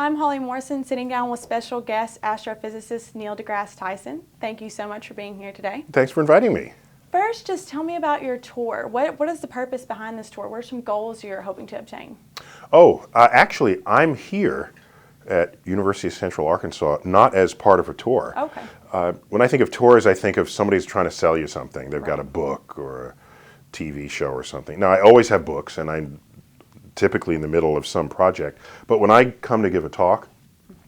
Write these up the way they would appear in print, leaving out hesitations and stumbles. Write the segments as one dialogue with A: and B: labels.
A: I'm Holly Morrison, sitting down with special guest astrophysicist deGrasse Tyson. Thank you so much for being here today.
B: Thanks for inviting me.
A: First, just tell me about your tour. What is the purpose behind this tour? What are some goals you're hoping to obtain?
B: Actually, I'm here at University of Central Arkansas, not as part of a tour.
A: Okay.
B: When I think of tours, I think of somebody's trying to sell you something. They've got a book or a TV show or something. Now, I always have books, and I'm typically in the middle of some project. But when I come to give a talk,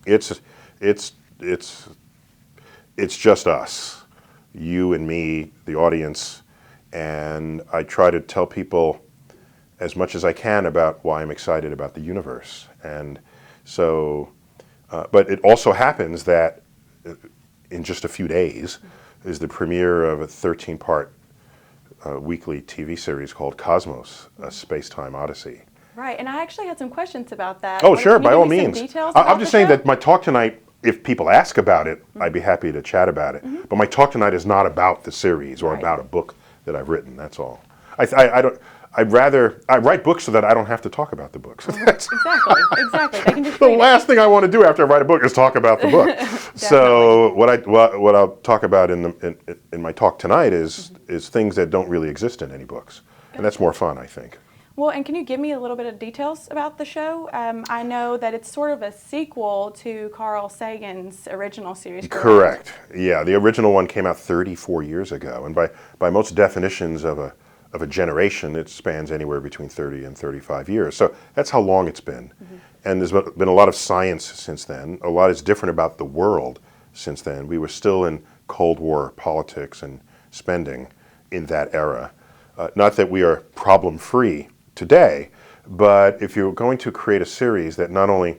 B: it's just us, you and me, the audience, and I try to tell people as much as I can about why I'm excited about the universe. And so, but it also happens that in just a few days is the premiere of a 13-part weekly TV series called Cosmos, A Space-Time Odyssey.
A: Right, and I actually had some questions about that.
B: Oh, sure, by all means.
A: I'm
B: just saying that my talk tonight, if people ask about it, I'd be happy to chat about it. But my talk tonight is not about the series or about a book that I've written. That's all. I write books so that I don't have to talk about the books.
A: Exactly. They can just
B: the last thing I want to do after I write a book is talk about the book. So what I'll talk about in my talk tonight is things that don't really exist in any books, and that's more fun, I think.
A: Well, and can you give me a little bit of details about the show? I know that it's sort of a sequel to Carl Sagan's original series.
B: Correct. Yeah, the original one came out 34 years ago, and by most definitions of a generation, it spans anywhere between 30 and 35 years. So that's how long it's been. And there's been a lot of science since then. A lot is different about the world since then. We were still in Cold War politics and spending in that era. Not that we are problem-free today, but if you're going to create a series that not only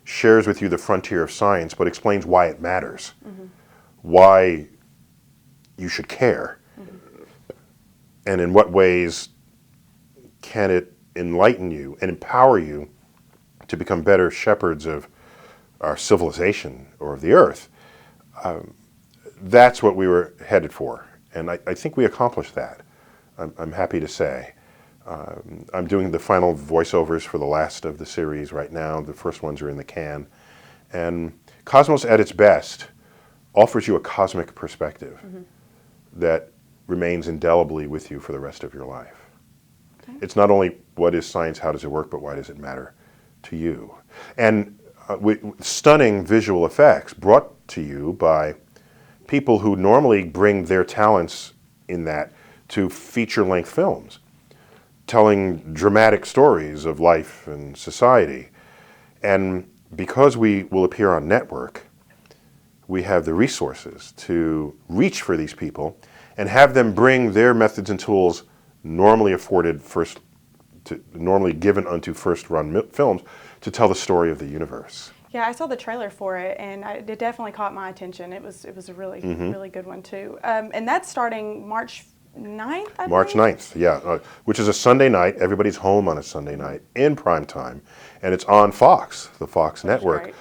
B: shares with you the frontier of science, but explains why it matters, why you should care, and in what ways can it enlighten you and empower you to become better shepherds of our civilization or of the earth, that's what we were headed for. And I think we accomplished that, I'm happy to say. I'm doing the final voiceovers for the last of the series right now. The first ones are in the can. And Cosmos at its best offers you a cosmic perspective that remains indelibly with you for the rest of your life. Okay. It's not only what is science, how does it work, but why does it matter to you? And with stunning visual effects brought to you by people who normally bring their talents in that to feature-length films, telling dramatic stories of life and society. And because we will appear on network, we have the resources to reach for these people and have them bring their methods and tools normally normally given unto first-run films to tell the story of the universe.
A: Yeah, I saw the trailer for it, and it definitely caught my attention. It was a really, really good one, too. And that's starting March 9th, I
B: March
A: believe?
B: 9th, yeah, which is a Sunday night. Everybody's home on a Sunday night in prime time, and it's on Fox, the Fox network.
A: Great.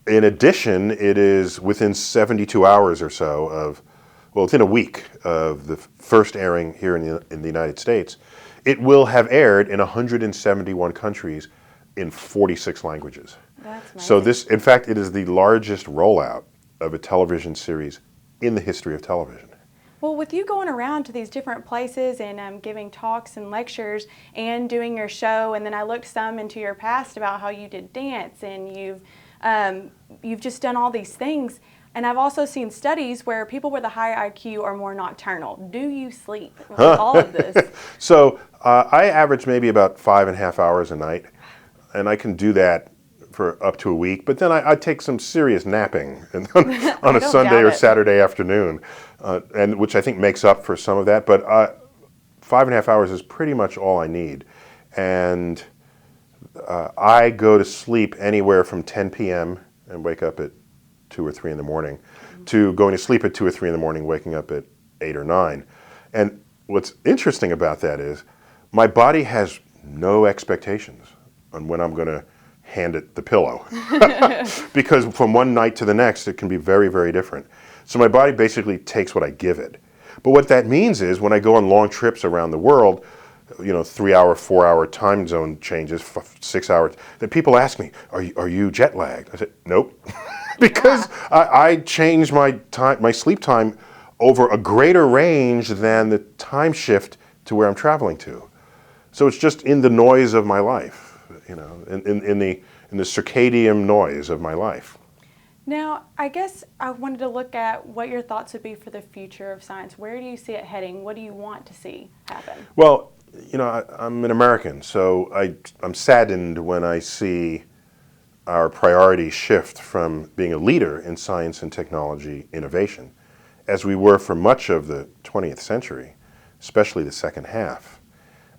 B: In addition, it is within 72 hours or so of, well, within a week of the first airing here in the United States. It will have aired in 171 countries in 46 languages.
A: That's amazing.
B: So this, in fact, it is the largest rollout of a television series in the history of television.
A: Well, with you going around to these different places and giving talks and lectures and doing your show, and then I looked some into your past about how you did dance and you've just done all these things. And I've also seen studies where people with a higher IQ are more nocturnal. Do you sleep with all of this?
B: So I average maybe about 5.5 hours a night, and I can do that for up to a week, but then I take some serious napping on a Sunday or Saturday afternoon, and which I think makes up for some of that, but 5.5 hours is pretty much all I need. And I go to sleep anywhere from 10 p.m. and wake up at 2 or 3 in the morning, to going to sleep at 2 or 3 in the morning, waking up at 8 or 9. And what's interesting about that is my body has no expectations on when I'm going to hand it the pillow. Because from one night to the next, it can be very, very different. So my body basically takes what I give it. But what that means is when I go on long trips around the world, 3-hour, 4-hour time zone changes, 6 hours, that people ask me, are you jet lagged? I said, nope. Because I change my sleep time over a greater range than the time shift to where I'm traveling to. So it's just in the noise of my life, in the circadian noise of my life.
A: Now, I guess I wanted to look at what your thoughts would be for the future of science. Where do you see it heading? What do you want to see happen?
B: Well, I'm an American, so I'm saddened when I see our priorities shift from being a leader in science and technology innovation, as we were for much of the 20th century, especially the second half.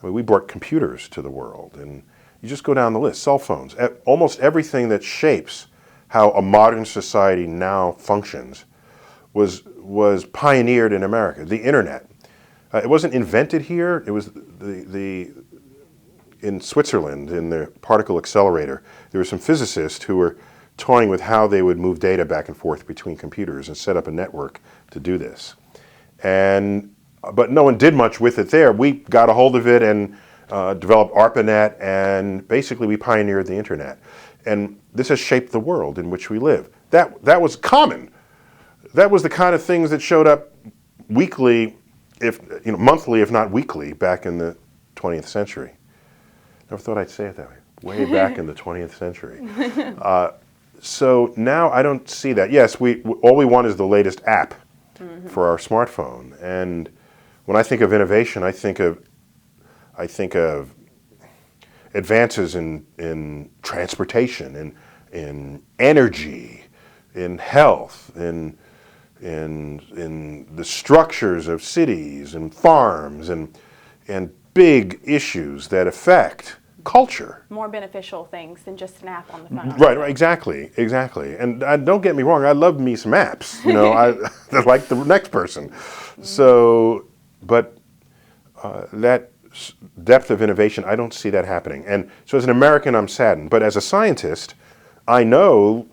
B: I mean, we brought computers to the world, and you just go down the list, cell phones, almost everything that shapes how a modern society now functions was pioneered in America. The internet. It wasn't invented here. It was in Switzerland, in the particle accelerator. There were some physicists who were toying with how they would move data back and forth between computers and set up a network to do this. But no one did much with it there. We got a hold of it and developed ARPANET, and basically we pioneered the internet. And this has shaped the world in which we live. That was common. That was the kind of things that showed up weekly, monthly, if not weekly, back in the 20th century. Never thought I'd say it that way. Way back in the 20th century. So now I don't see that. Yes, all we want is the latest app for our smartphone. And when I think of innovation, I think of advances in transportation, in energy, in health, in the structures of cities and farms, and big issues that affect culture.
A: More beneficial things than just an app on the phone.
B: Right, exactly. And don't get me wrong, I love me some apps. I like the next person. So, but that depth of innovation, I don't see that happening. And so as an American, I'm saddened. But as a scientist, I know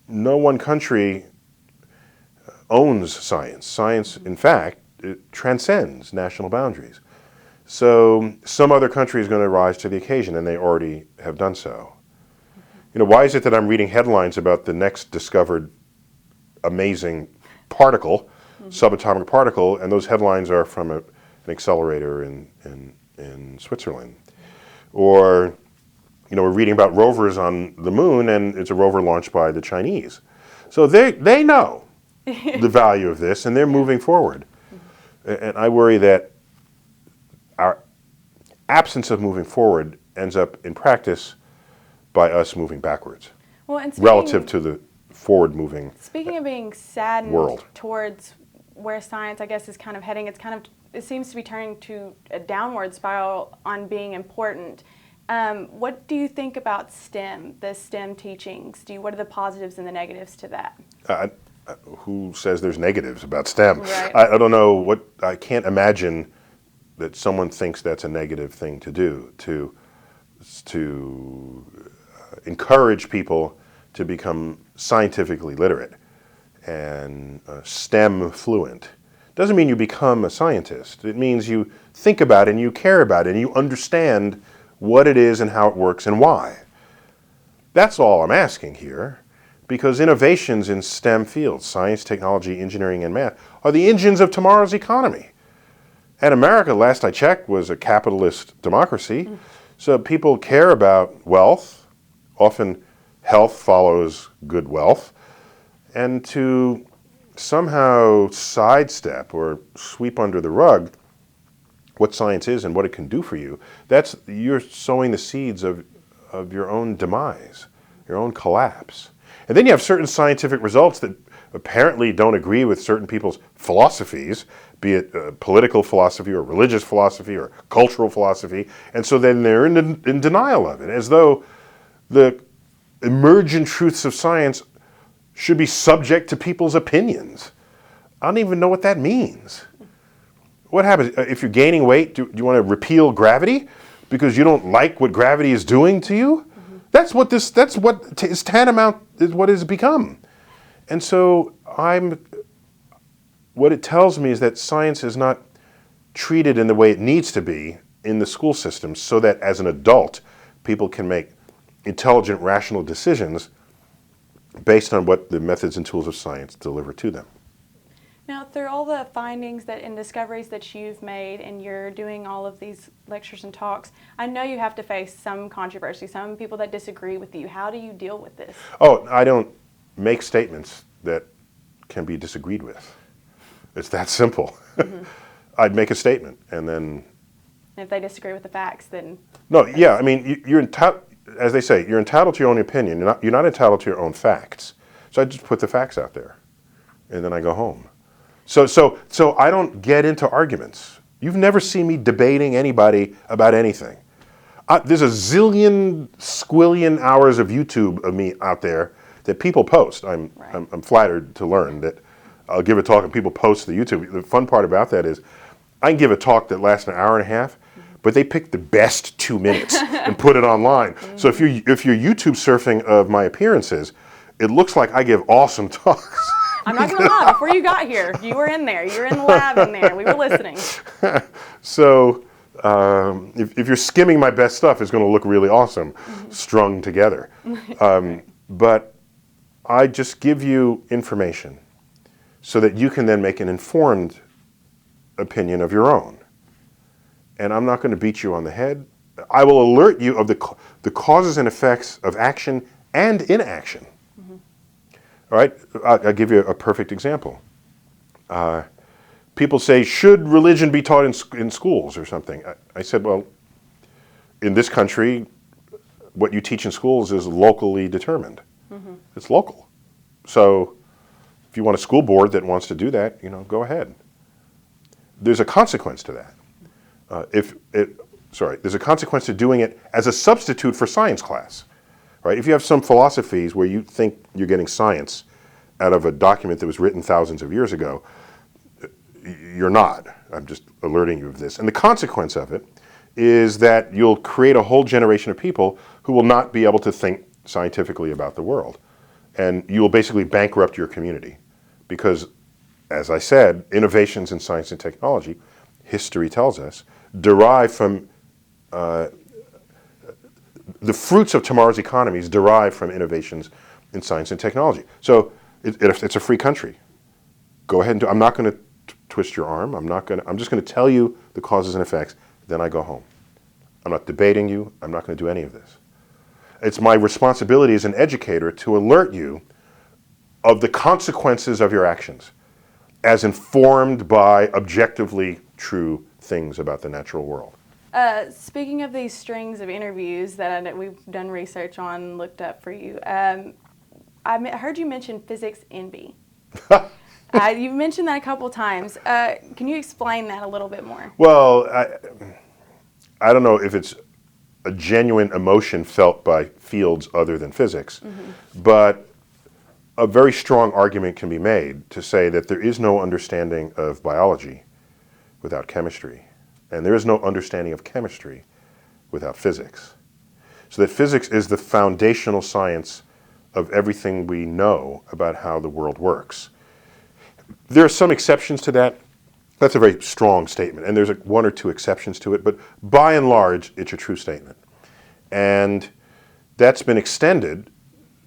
B: no one country owns science. Science, in fact, it transcends national boundaries. So some other country is going to rise to the occasion, and they already have done so. Why is it that I'm reading headlines about the next discovered amazing particle, subatomic particle, and those headlines are from an accelerator in Switzerland? Or, we're reading about rovers on the moon, and it's a rover launched by the Chinese. So they know the value of this, and they're moving forward. And I worry that our absence of moving forward ends up in practice by us moving backwards, relative to the forward-moving
A: Speaking of being saddened
B: world.
A: Towards where science, I guess, is kind of heading, it seems to be turning to a downward spiral on being important. What do you think about STEM, the STEM teachings? What are the positives and the negatives to that?
B: Who says there's negatives about STEM?
A: Right.
B: I don't know I can't imagine that someone thinks that's a negative thing to do, to encourage people to become scientifically literate and STEM fluent. Doesn't mean you become a scientist. It means you think about it and you care about it and you understand what it is and how it works and why. That's all I'm asking here, because innovations in STEM fields, science, technology, engineering, and math, are the engines of tomorrow's economy. And America, last I checked, was a capitalist democracy. So people care about wealth. Often health follows good wealth. And to somehow sidestep or sweep under the rug what science is and what it can do for you, you're sowing the seeds of your own demise, your own collapse. And then you have certain scientific results that apparently don't agree with certain people's philosophies, be it political philosophy or religious philosophy or cultural philosophy, and so then they're in denial of it, as though the emergent truths of science should be subject to people's opinions. I don't even know what that means. What happens if you're gaining weight? Do you want to repeal gravity because you don't like what gravity is doing to you? That's what is tantamount is what it's become. And so what it tells me is that science is not treated in the way it needs to be in the school system so that as an adult, people can make intelligent, rational decisions based on what the methods and tools of science deliver to them.
A: Now, through all the findings and discoveries that you've made, and you're doing all of these lectures and talks, I know you have to face some controversy, some people that disagree with you. How do you deal with this?
B: Oh, I don't make statements that can be disagreed with. It's that simple. Mm-hmm. I'd make a statement, and then...
A: And if they disagree with the facts, then...
B: No, yeah, I mean, you're entitled, as they say, you're entitled to your own opinion. You're not entitled to your own facts. So I just put the facts out there, and then I go home. So I don't get into arguments. You've never seen me debating anybody about anything. There's a zillion, squillion hours of YouTube of me out there that people post. I'm flattered to learn that I'll give a talk and people post the YouTube. The fun part about that is I can give a talk that lasts an hour and a half, but they pick the best 2 minutes and put it online. Mm-hmm. So if you're YouTube surfing of my appearances, it looks like I give awesome talks.
A: I'm not going to lie, before you got here, you were in there. You were in the lab in there. We were listening.
B: So if you're skimming my best stuff, it's going to look really awesome, strung together. But I just give you information so that you can then make an informed opinion of your own. And I'm not going to beat you on the head. I will alert you of the causes and effects of action and inaction. All right, I'll give you a perfect example. People say, should religion be taught in schools or something? I said, well, in this country, what you teach in schools is locally determined. Mm-hmm. It's local. So if you want a school board that wants to do that, go ahead. There's a consequence to that. There's a consequence to doing it as a substitute for science class. Right? If you have some philosophies where you think you're getting science out of a document that was written thousands of years ago, you're not. I'm just alerting you of this. And the consequence of it is that you'll create a whole generation of people who will not be able to think scientifically about the world. And you will basically bankrupt your community. Because, as I said, innovations in science and technology, history tells us, derive from the fruits of tomorrow's economies derive from innovations in science and technology. So it's a free country. Go ahead and I'm not going to twist your arm. I'm just going to tell you the causes and effects. Then I go home. I'm not debating you. I'm not going to do any of this. It's my responsibility as an educator to alert you of the consequences of your actions as informed by objectively true things about the natural world.
A: Speaking of these strings of interviews that we've done research on, looked up for you, I heard you mention physics envy. You've mentioned that a couple times. Can you explain that a little bit more?
B: Well, I don't know if it's a genuine emotion felt by fields other than physics, but a very strong argument can be made to say that there is no understanding of biology without chemistry. And there is no understanding of chemistry without physics. So that physics is the foundational science of everything we know about how the world works. There are some exceptions to that. That's a very strong statement, and there's one or two exceptions to it, but by and large, it's a true statement. And that's been extended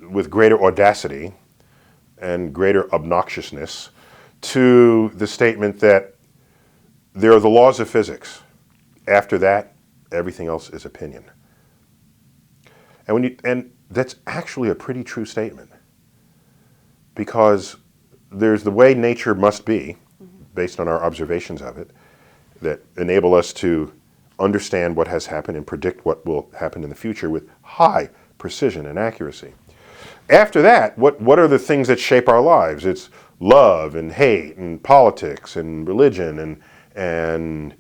B: with greater audacity and greater obnoxiousness to the statement that there are the laws of physics. After that, everything else is opinion. And that's actually a pretty true statement, because there's the way nature must be, based on our observations of it, that enable us to understand what has happened and predict what will happen in the future with high precision and accuracy. After that, what are the things that shape our lives? It's love and hate and politics and religion and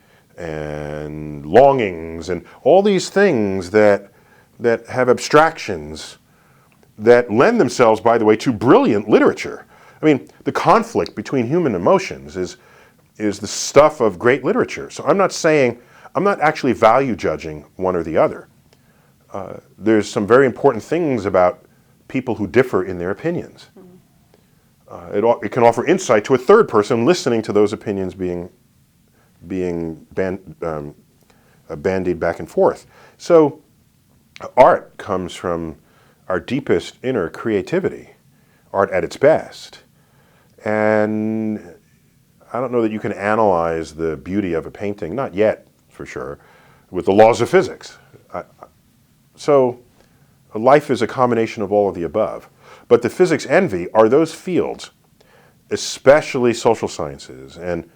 B: longings and all these things that have abstractions that lend themselves, by the way, to brilliant literature. I mean, the conflict between human emotions is the stuff of great literature. So I'm not actually value judging one or the other. There's some very important things about people who differ in their opinions. It can offer insight to a third person listening to those opinions being being bandied back and forth. So art comes from our deepest inner creativity, art at its best. And I don't know that you can analyze the beauty of a painting, not yet for sure, with the laws of physics. So life is a combination of all of the above. But the physics envy are those fields, especially social sciences, and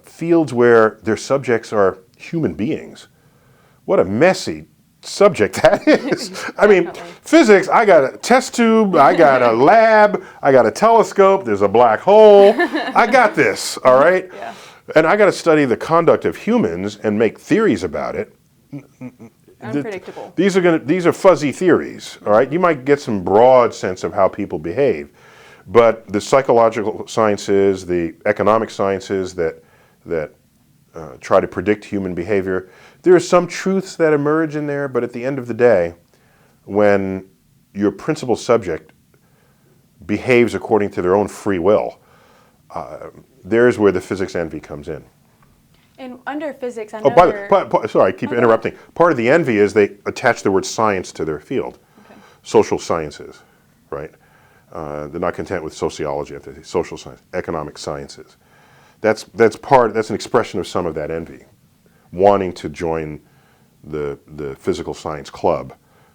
B: fields where their subjects are human beings. What a messy subject that is. I mean, physics, I got a test tube, I got a lab, I got a telescope, there's a black hole. I got this, all right?
A: Yeah.
B: And I got to study the conduct of humans and make theories about it.
A: Unpredictable.
B: These are fuzzy theories, all right? You might get some broad sense of how people behave, but the psychological sciences, the economic sciences that try to predict human behavior, there are some truths that emerge in there, but at the end of the day, when your principal subject behaves according to their own free will, there's where the physics envy comes in.
A: And under physics, I know
B: sorry, I keep interrupting. Part of the envy is they attach the word science to their field.
A: Okay.
B: Social sciences, right? They're not content with sociology, they say social science, economic sciences. That's an expression of some of that envy, wanting to join the physical science club,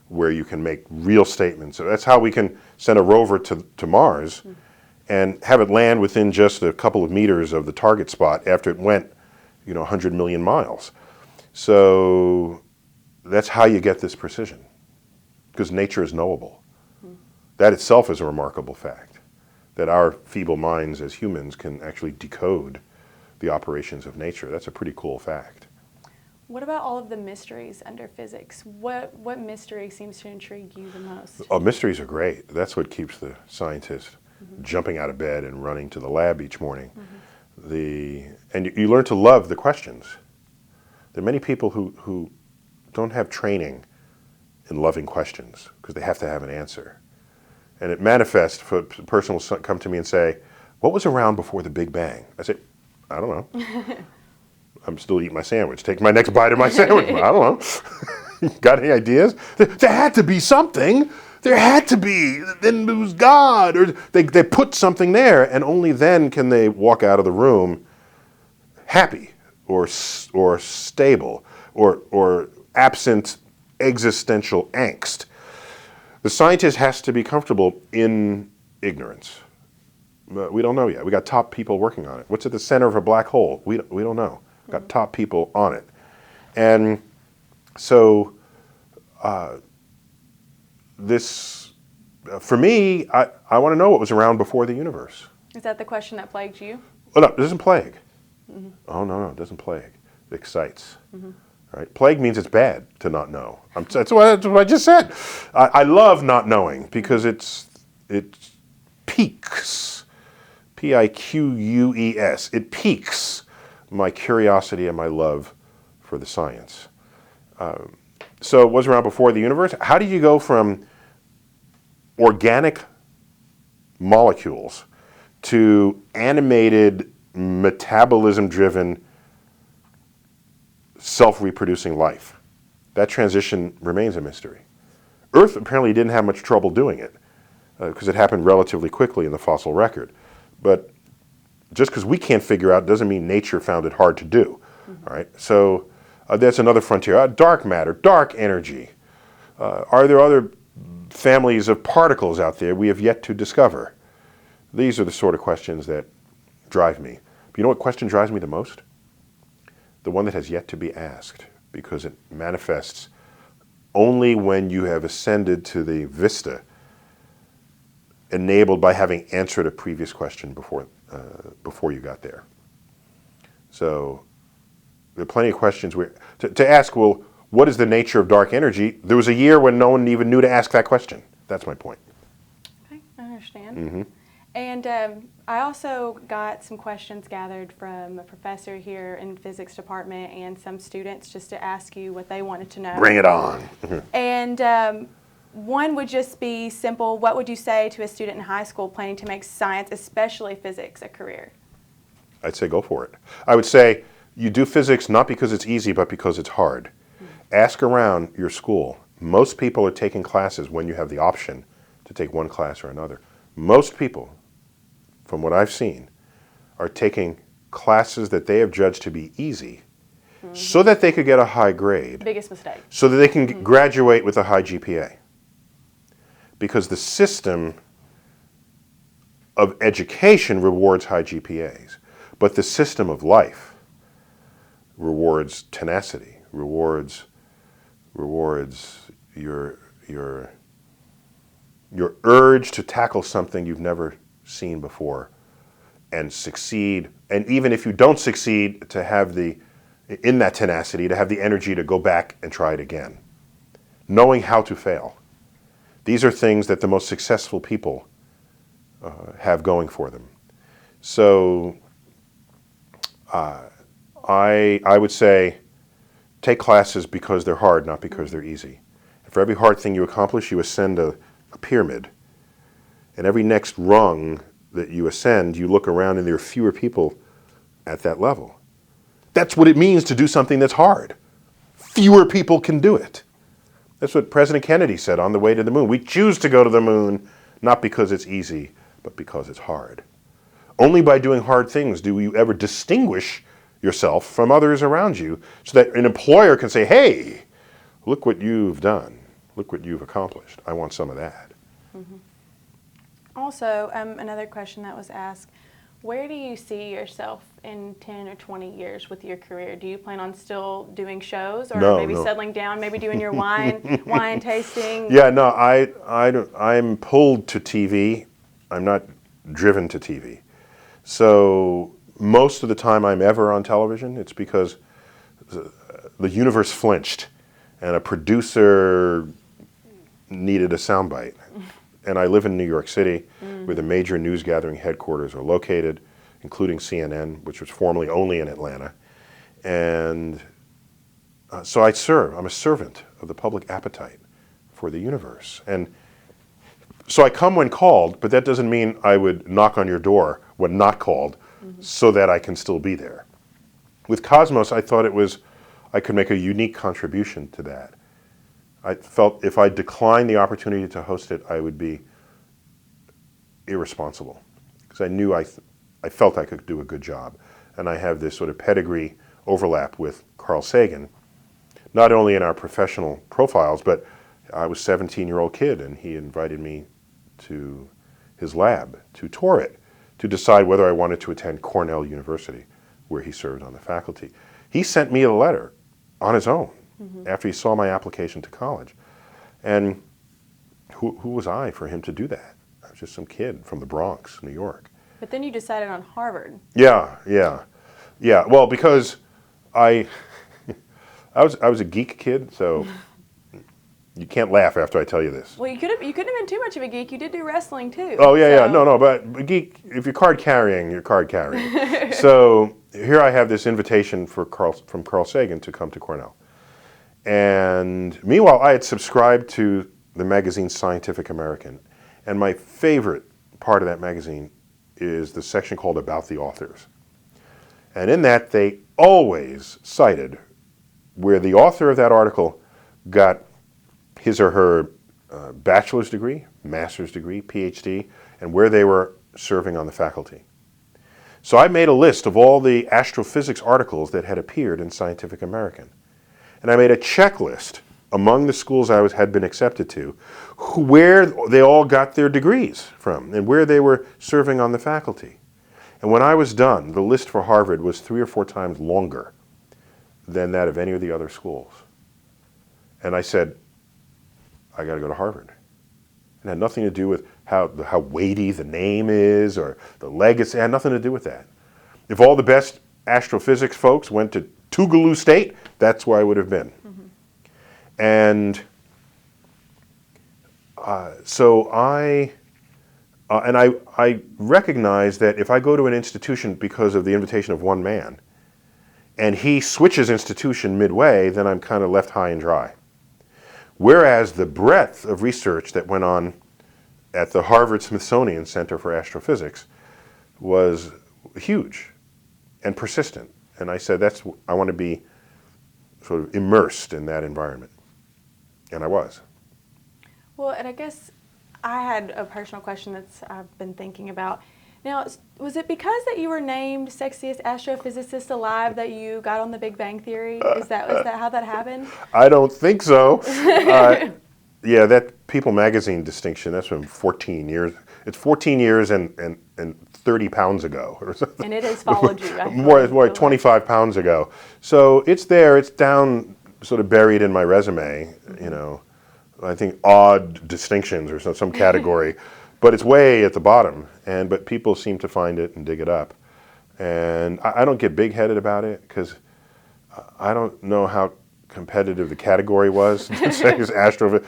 B: where you can make real statements. So that's how we can send a rover to Mars and have it land within just a couple of meters of the target spot after it went 100 million miles. So that's how you get this precision, because nature is knowable. That itself is a remarkable fact, that our feeble minds as humans can actually decode the operations of nature. That's a pretty cool fact.
A: What about all of the mysteries under physics? What mystery seems to intrigue you the most?
B: Oh, mysteries are great. That's what keeps the scientist jumping out of bed and running to the lab each morning. And you learn to love the questions. There are many people who don't have training in loving questions because they have to have an answer. And it manifests for a person will come to me and say, what was around before the Big Bang? I say, I don't know. I'm still eating my sandwich. Take my next bite of my sandwich. I don't know. Got any ideas? There had to be something. There had to be. Then it was God. Or they put something there, and only then can they walk out of the room happy or stable or absent existential angst. The scientist has to be comfortable in ignorance. We don't know yet. We got top people working on it. What's at the center of a black hole? We don't know. We've got top people on it. And so for me, I want to know what was around before the universe.
A: Is that the question that plagued you?
B: Well, no, it doesn't plague. Oh, no, it doesn't plague. It excites. Right? Plague means it's bad to not know. That's what I just said. I love not knowing because it piques, P-I-Q-U-E-S. It piques my curiosity and my love for the science. So it was around before the universe. How do you go from organic molecules to animated, metabolism-driven, self-reproducing life? That transition remains a mystery. Earth apparently didn't have much trouble doing it because it happened relatively quickly in the fossil record. But just because we can't figure out doesn't mean nature found it hard to do. All right. So that's another frontier. Dark matter, dark energy. Are there other families of particles out there we have yet to discover? These are the sort of questions that drive me. But you know what question drives me the most? The one that has yet to be asked, because it manifests only when you have ascended to the vista enabled by having answered a previous question before you got there. So there are plenty of questions to ask. Well, what is the nature of dark energy? There was a year when no one even knew to ask that question. That's my point.
A: Okay, I understand. And I also got some questions gathered from a professor here in the physics department and some students just to ask you what they wanted to know.
B: Bring it on.
A: And one would just be simple. What would you say to a student in high school planning to make science, especially physics, a career?
B: I'd say go for it. I would say You do physics not because it's easy, but because it's hard. Ask around your school. Most people are taking classes when you have the option to take one class or another. Most people, from what I've seen, are taking classes that they have judged to be easy so that they could get a high grade.
A: Biggest mistake.
B: So that they can graduate with a high GPA. Because the system of education rewards high GPAs, but the system of life rewards tenacity, rewards your urge to tackle something you've never seen before and succeed. And even if you don't succeed, to have in that tenacity, to have the energy to go back and try it again. Knowing how to fail. These are things that the most successful people have going for them. So I would say take classes because they're hard, not because they're easy. And for every hard thing you accomplish, you ascend a pyramid. And every next rung that you ascend, you look around and there are fewer people at that level. That's what it means to do something that's hard. Fewer people can do it. That's what President Kennedy said on the way to the moon. We choose to go to the moon not because it's easy, but because it's hard. Only by doing hard things do you ever distinguish yourself from others around you so that an employer can say, hey, look what you've done. Look what you've accomplished. I want some of that.
A: Mm-hmm. Also, another question that was asked, where do you see yourself in 10 or 20 years with your career? Do you plan on still doing shows or maybe settling down, maybe doing your wine tasting?
B: Yeah, no, I'm pulled to TV. I'm not driven to TV. So most of the time I'm ever on television, it's because the universe flinched and a producer needed a soundbite. And I live in New York City, where the major news gathering headquarters are located, including CNN, which was formerly only in Atlanta. And so I serve. I'm a servant of the public appetite for the universe. And so I come when called, but that doesn't mean I would knock on your door when not called so that I can still be there. With Cosmos, I thought I could make a unique contribution to that. I felt if I declined the opportunity to host it, I would be irresponsible, because I knew I felt I could do a good job. And I have this sort of pedigree overlap with Carl Sagan, not only in our professional profiles, but I was a 17-year-old kid and he invited me to his lab to tour it, to decide whether I wanted to attend Cornell University, where he served on the faculty. He sent me a letter on his own after he saw my application to college. And who was I for him to do that? I was just some kid from the Bronx, New York.
A: But then you decided on Harvard.
B: Yeah. Well, because I was a geek kid, so you can't laugh after I tell you this.
A: Well, you couldn't have been too much of a geek. You did do wrestling too.
B: Oh yeah. No, but geek. If you're card carrying, you're card carrying. So here I have this invitation from Carl Sagan to come to Cornell. And meanwhile, I had subscribed to the magazine Scientific American. And my favorite part of that magazine is the section called About the Authors. And in that, they always cited where the author of that article got his or her bachelor's degree, master's degree, PhD, and where they were serving on the faculty. So I made a list of all the astrophysics articles that had appeared in Scientific American. And I made a checklist among the schools I had been accepted to, where they all got their degrees from and where they were serving on the faculty. And when I was done, the list for Harvard was 3 or 4 times longer than that of any of the other schools. And I said, I got to go to Harvard. It had nothing to do with how weighty the name is or the legacy. It had nothing to do with that. If all the best astrophysics folks went to Tougaloo State, that's where I would have been. And so I recognize that if I go to an institution because of the invitation of one man, and he switches institution midway, then I'm kind of left high and dry. Whereas the breadth of research that went on at the Harvard-Smithsonian Center for Astrophysics was huge and persistent. And I said, I want to be sort of immersed in that environment. And I was.
A: Well, and I guess I had a personal question I've been thinking about. Now, was it because that you were named sexiest astrophysicist alive that you got on the Big Bang Theory? Is that how that happened?
B: I don't think so. Yeah, that People magazine distinction, that's been 14 years. It's 14 years and 30 pounds ago or something.
A: And it has followed you.
B: More like 25 pounds ago. So it's there, it's down, sort of buried in my resume, you know. I think odd distinctions or some category. But it's way at the bottom, but people seem to find it and dig it up. And I don't get big-headed about it because I don't know how competitive the category was. The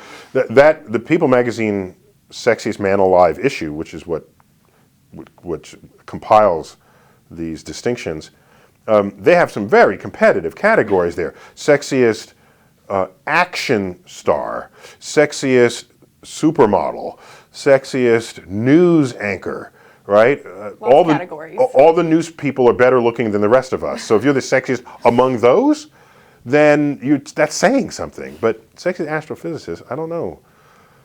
B: People magazine Sexiest Man Alive issue, which is what compiles these distinctions, they have some very competitive categories there. Sexiest action star, sexiest supermodel, sexiest news anchor, right? All
A: categories.
B: All the news people are better looking than the rest of us. So if you're the sexiest among those, then that's saying something. But sexiest astrophysicist, I don't know.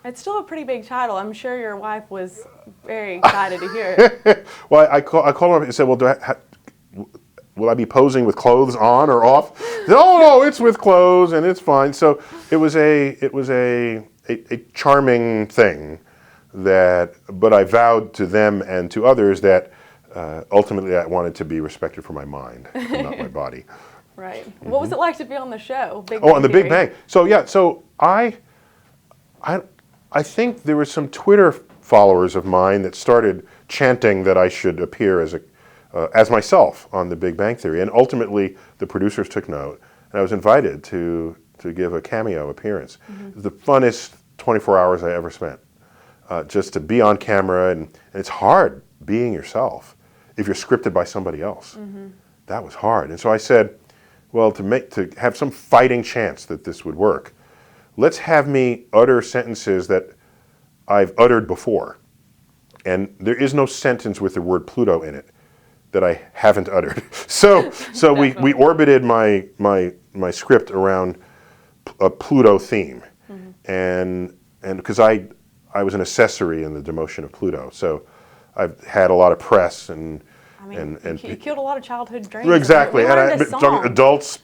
A: It's still a pretty big title. I'm sure your wife was very excited to hear it.
B: Well, I called her up and said, well, will I be posing with clothes on or off? No, it's with clothes and it's fine. So it was a charming thing but I vowed to them and to others that ultimately I wanted to be respected for my mind, and not my body.
A: Right. Mm-hmm. What was it like to be on the show?
B: On the Big Bang. So yeah, I think there were some Twitter followers of mine that started chanting that I should appear as myself on the Big Bang Theory, and ultimately the producers took note, and I was invited to give a cameo appearance. Mm-hmm. It was the funnest 24 hours I ever spent, just to be on camera, and it's hard being yourself if you're scripted by somebody else. Mm-hmm. That was hard, and so I said, well, to have some fighting chance that this would work, let's have me utter sentences that I've uttered before, and there is no sentence with the word Pluto in it that I haven't uttered. So we orbited my script around a Pluto theme, mm-hmm. and because I was an accessory in the demotion of Pluto, so I've had a lot of press and
A: you killed a lot of childhood dreams.
B: Exactly,
A: and
B: adults,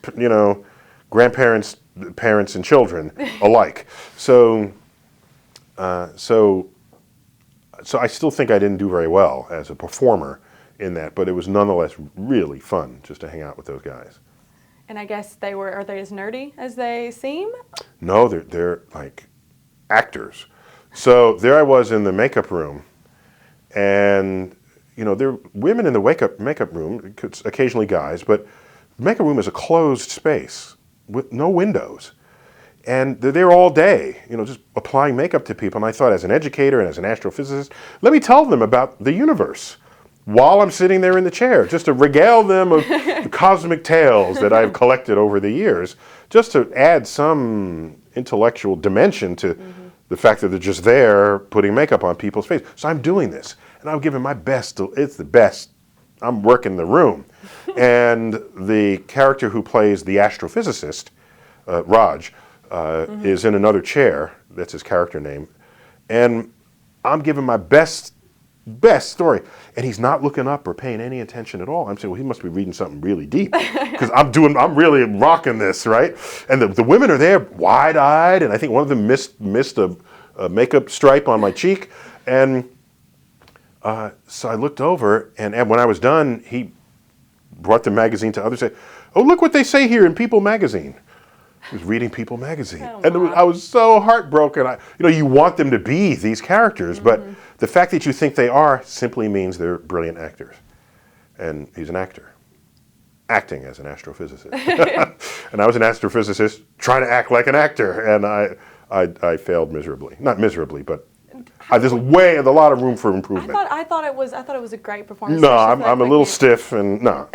B: grandparents, parents, and children alike. So I still think I didn't do very well as a performer in that, but it was nonetheless really fun just to hang out with those guys.
A: And I guess are they as nerdy as they seem?
B: No, they're like actors. So there I was in the makeup room, and there are women in the makeup room, occasionally guys, but the makeup room is a closed space with no windows. And they're there all day, just applying makeup to people. And I thought, as an educator and as an astrophysicist, let me tell them about the universe while I'm sitting there in the chair, just to regale them of the cosmic tales that I've collected over the years, just to add some intellectual dimension to mm-hmm. the fact that they're just there putting makeup on people's face. So I'm doing this, and I'm giving my best. It's the best. I'm working the room. And the character who plays the astrophysicist, Raj, mm-hmm. is in another chair. That's his character name. And I'm giving my best story. And he's not looking up or paying any attention at all. I'm saying, well, he must be reading something really deep because I'm really rocking this, right? And the women are there wide-eyed, and I think one of them missed a makeup stripe on my cheek. And so I looked over, and when I was done, he brought the magazine to others and said, oh, look what they say here in People magazine. He was reading People magazine. Oh, and I was so heartbroken. You want them to be these characters, mm-hmm. but the fact that you think they are simply means they're brilliant actors. And he's an actor, acting as an astrophysicist. And I was an astrophysicist trying to act like an actor, and I failed miserably. Not miserably, but there's a lot of room for improvement.
A: I thought it was a great performance.
B: No, I'm a little stiff, and no.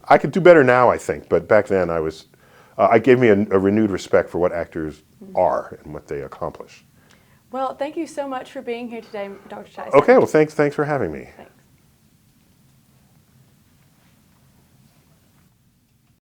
B: I could do better now, I think, but back then I was. It gave me a renewed respect for what actors are and what they accomplish.
A: Well, thank you so much for being here today, Dr. Tyson.
B: Okay, well, thanks for having me.
A: Thanks.